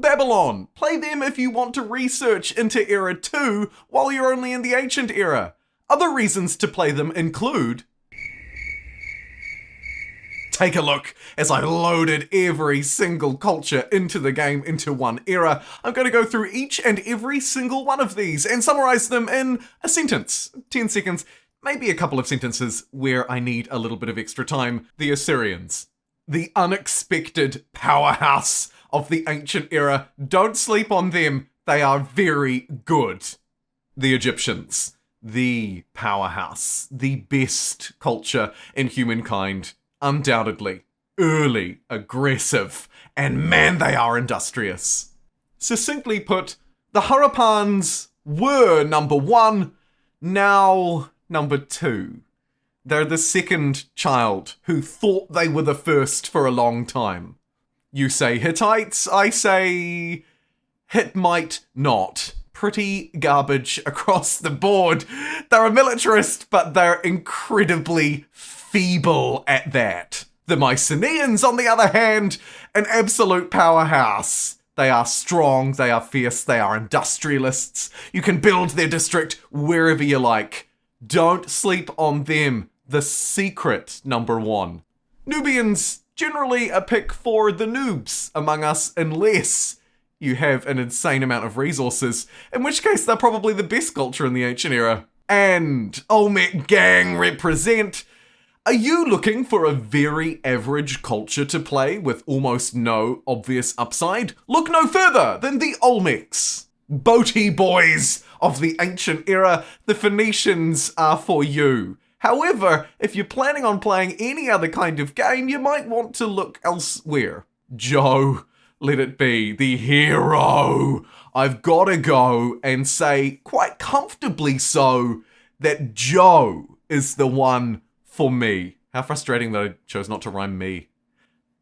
Babylon. Play them if you want to research into Era 2 while you're only in the Ancient Era. Other reasons to play them include... Take a look as I loaded every single culture into the game into one era. I'm going to go through each and every single one of these and summarize them in a sentence, 10 seconds, maybe a couple of sentences where I need a little bit of extra time. The Assyrians, the unexpected powerhouse of the ancient era. Don't sleep on them. They are very good. The Egyptians, the powerhouse, the best culture in humankind. Undoubtedly, early, aggressive, and man, they are industrious. Succinctly put, the Harappans were number one, now number two. They're the second child who thought they were the first for a long time. You say Hittites, I say Hit might not. Pretty garbage across the board. They're a militarist, but they're incredibly feeble at that. The Mycenaeans, on the other hand, an absolute powerhouse. They are strong, they are fierce, they are industrialists. You can build their district wherever you like. Don't sleep on them. The secret number one. Nubians, generally a pick for the noobs among us, unless you have an insane amount of resources, in which case they're probably the best culture in the ancient era. And Olmec gang represent. Are you looking for a very average culture to play with almost no obvious upside? Look no further than the Olmecs. Boaty boys of the ancient era, the Phoenicians are for you. However, if you're planning on playing any other kind of game, you might want to look elsewhere. Joe, let it be, the hero. I've got to go and say, quite comfortably so, that Joe is the one for me. How frustrating that I chose not to rhyme me.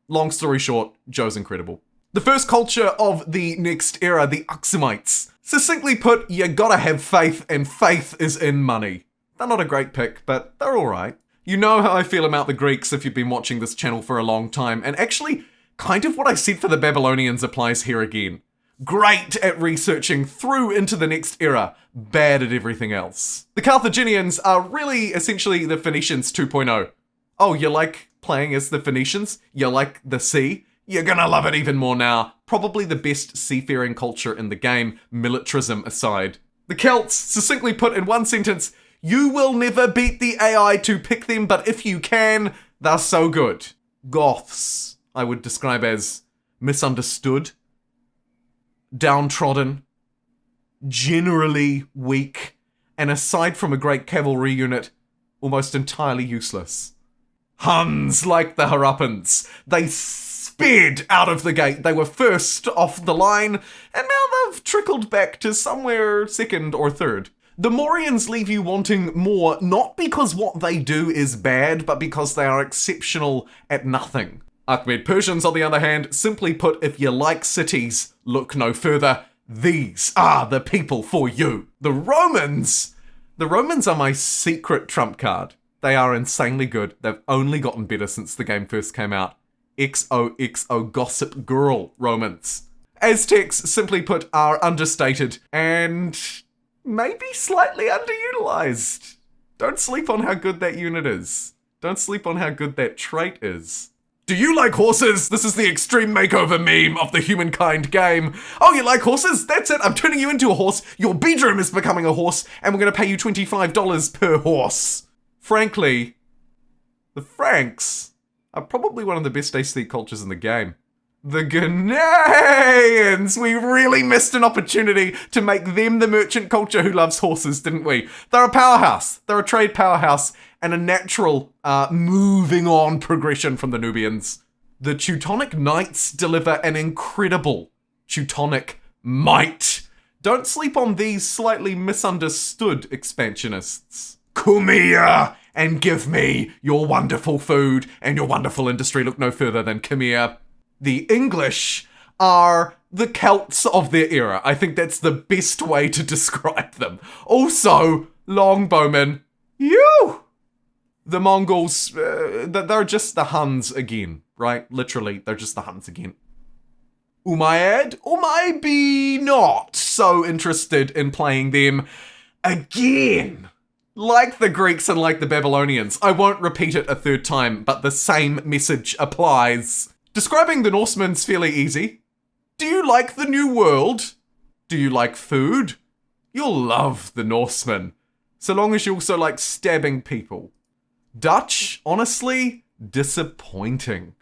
Long story short, Joe's incredible. The first culture of the next era, the Aksamites. Succinctly put, you gotta have faith, and faith is in money. They're not a great pick, but they're alright. You know how I feel about the Greeks if you've been watching this channel for a long time, and actually, kind of what I said for the Babylonians applies here again. Great at researching through into the next era, bad at everything else. The Carthaginians are really essentially the Phoenicians 2.0. Oh, you like playing as the Phoenicians? You like the sea? You're gonna love it even more now. Probably the best seafaring culture in the game, militarism aside. The Celts, succinctly put in one sentence, you will never beat the AI to pick them, but if you can, they're so good. Goths, I would describe as misunderstood, downtrodden, generally weak, and aside from a great cavalry unit, almost entirely useless. Huns, like the Harappans, they sped out of the gate. They were first off the line, and now they've trickled back to somewhere second or third. The Mauryans leave you wanting more, not because what they do is bad, but because they are exceptional at nothing. Achaemenid Persians, on the other hand, simply put, if you like cities, look no further. These are the people for you. The Romans are my secret trump card. They are insanely good. They've only gotten better since the game first came out. XOXO Gossip Girl Romans. Aztecs, simply put, are understated and maybe slightly underutilized. Don't sleep on how good that unit is. Don't sleep on how good that trait is. Do you like horses? This is the extreme makeover meme of the Humankind game. Oh, you like horses? That's it. I'm turning you into a horse. Your bedroom is becoming a horse, and we're going to pay you $25 per horse. Frankly, the Franks are probably one of the best aesthetic cultures in the game. The Ghanaians! We really missed an opportunity to make them the merchant culture who loves horses, didn't we? They're a powerhouse. They're a trade powerhouse and a natural moving on progression from the Nubians. The Teutonic Knights deliver an incredible Teutonic might. Don't sleep on these slightly misunderstood expansionists. Come here and give me your wonderful food and your wonderful industry. Look no further than come here. The English are the Celts of their era. I think that's the best way to describe them. Also, longbowmen. You! The Mongols, they're just the Huns again, right? Literally, they're just the Huns again. Umayyad, or maybe not so interested in playing them again. Like the Greeks and like the Babylonians, I won't repeat it a third time, but the same message applies. Describing the Norsemen's fairly easy. Do you like the New World? Do you like food? You'll love the Norsemen, so long as you also like stabbing people. Dutch, honestly, disappointing.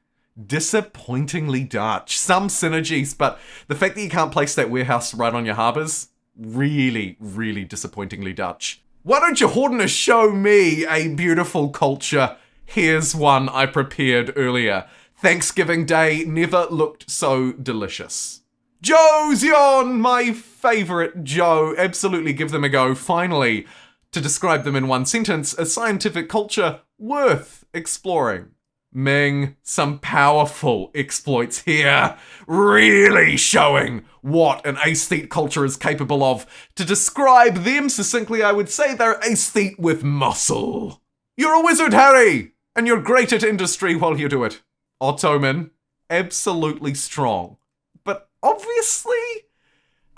Disappointingly Dutch. Some synergies, but the fact that you can't place that warehouse right on your harbours, really, really disappointingly Dutch. Why don't you, Hordeners, show me a beautiful culture? Here's one I prepared earlier. Thanksgiving Day never looked so delicious. Joseon, my favourite Joe. Absolutely give them a go. Finally, to describe them in one sentence, a scientific culture worth exploring. Ming, some powerful exploits here, really showing what an aesthete culture is capable of. To describe them succinctly, I would say they're aesthete with muscle. You're a wizard, Harry, and you're great at industry while you do it. Ottoman, absolutely strong, but obviously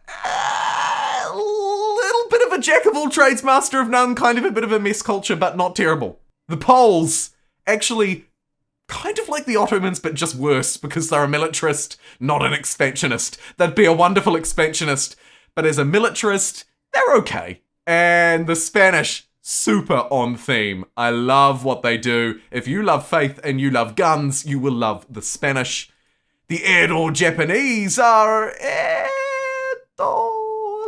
a little bit of a jack of all trades, master of none, kind of a bit of a mess culture, but not terrible. The Poles, actually kind of like the Ottomans, but just worse, because they're a militarist, not an expansionist. They'd be a wonderful expansionist, but as a militarist, they're okay. And the Spanish, super on theme. I love what they do. If you love faith and you love guns, you will love the Spanish. The Edo Japanese are a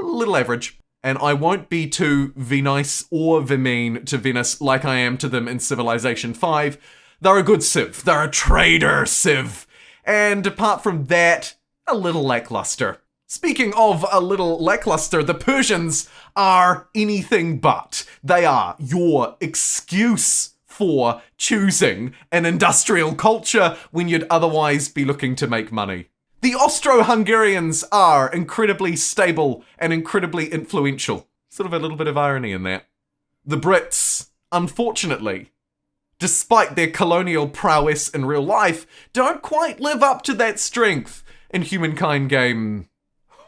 little average. And I won't be too nice or mean to Venice like I am to them in Civilization 5. They're a good civ. They're a trader civ. And apart from that, a little lackluster. Speaking of a little lackluster, the Persians are anything but. They are your excuse for choosing an industrial culture when you'd otherwise be looking to make money. The Austro-Hungarians are incredibly stable and incredibly influential. Sort of a little bit of irony in that. The Brits, unfortunately, despite their colonial prowess in real life, don't quite live up to that strength in Humankind Game.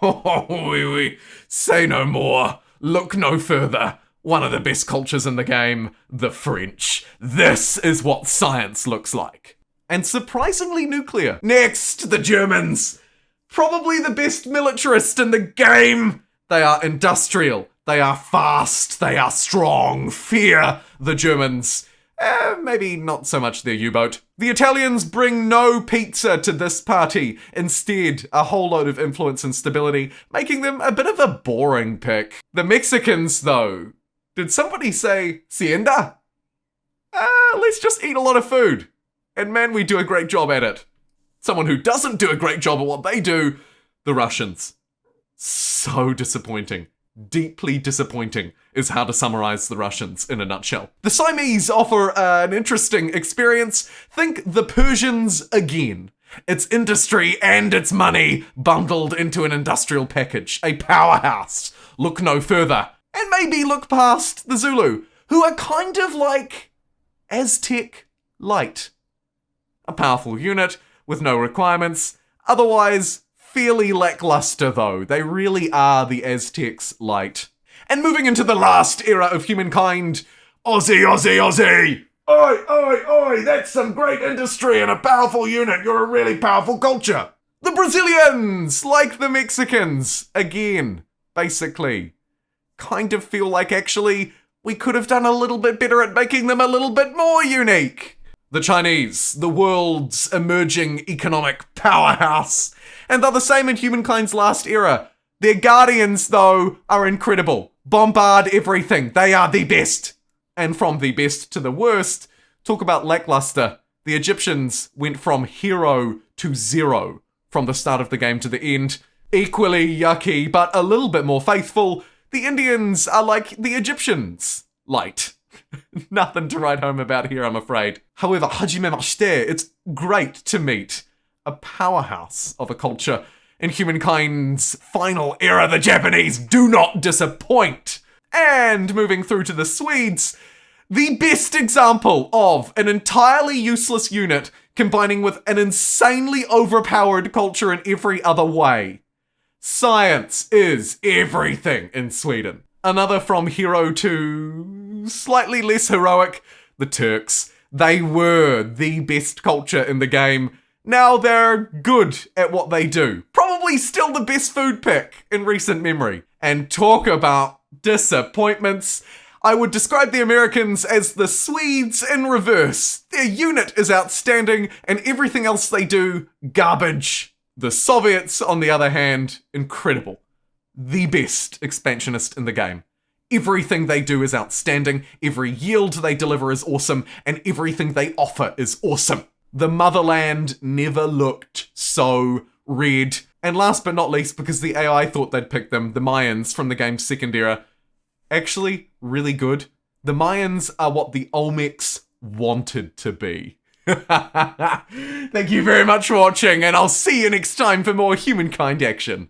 Oh, oui, say no more, look no further. One of the best cultures in the game, the French. This is what science looks like. And surprisingly nuclear. Next, the Germans. Probably the best militarist in the game. They are industrial, they are fast, they are strong. Fear the Germans. Maybe not so much their U-boat. The Italians bring no pizza to this party. Instead, a whole load of influence and stability, making them a bit of a boring pick. The Mexicans, though. Did somebody say Hacienda? Let's just eat a lot of food. And man, we do a great job at it. Someone who doesn't do a great job at what they do, the Russians. So disappointing. Deeply disappointing is how to summarize the Russians in a nutshell. The Siamese offer an interesting experience. Think the Persians again. It's industry and it's money bundled into an industrial package. A powerhouse. Look no further. And maybe look past the Zulu, who are kind of like Aztec light. A powerful unit with no requirements. Otherwise, fairly lackluster though. They really are the Aztecs light. And moving into the last era of humankind, Aussie, Aussie, Aussie! Oi, oi, oi! That's some great industry and a powerful unit. You're a really powerful culture. The Brazilians, like the Mexicans, again, basically. Kind of feel like actually we could have done a little bit better at making them a little bit more unique. The Chinese, the world's emerging economic powerhouse. And they're the same in humankind's last era. Their guardians, though, are incredible. Bombard everything. They are the best. And from the best to the worst, talk about lackluster. The Egyptians went from hero to zero from the start of the game to the end. Equally yucky, but a little bit more faithful. The Indians are like the Egyptians. Light. Nothing to write home about here, I'm afraid. However, hajime mashite, it's great to meet a powerhouse of a culture. In humankind's final era, the Japanese do not disappoint. And moving through to the Swedes, The best example of an entirely useless unit combining with an insanely overpowered culture in every other way. Science is everything in Sweden. Another from hero to slightly less heroic, the Turks. They were the best culture in the game. Now they're good at what they do. Probably still the best food pick in recent memory. And talk about disappointments. I would describe the Americans as the Swedes in reverse. Their unit is outstanding and everything else they do, garbage. The Soviets, on the other hand, incredible. The best expansionist in the game. Everything they do is outstanding, every yield they deliver is awesome, and everything they offer is awesome. The motherland never looked so red. And last but not least, because the AI thought they'd pick them, the Mayans from the game's second era. Actually, really good. The Mayans are what the Olmecs wanted to be. Thank you very much for watching, and I'll see you next time for more Humankind action.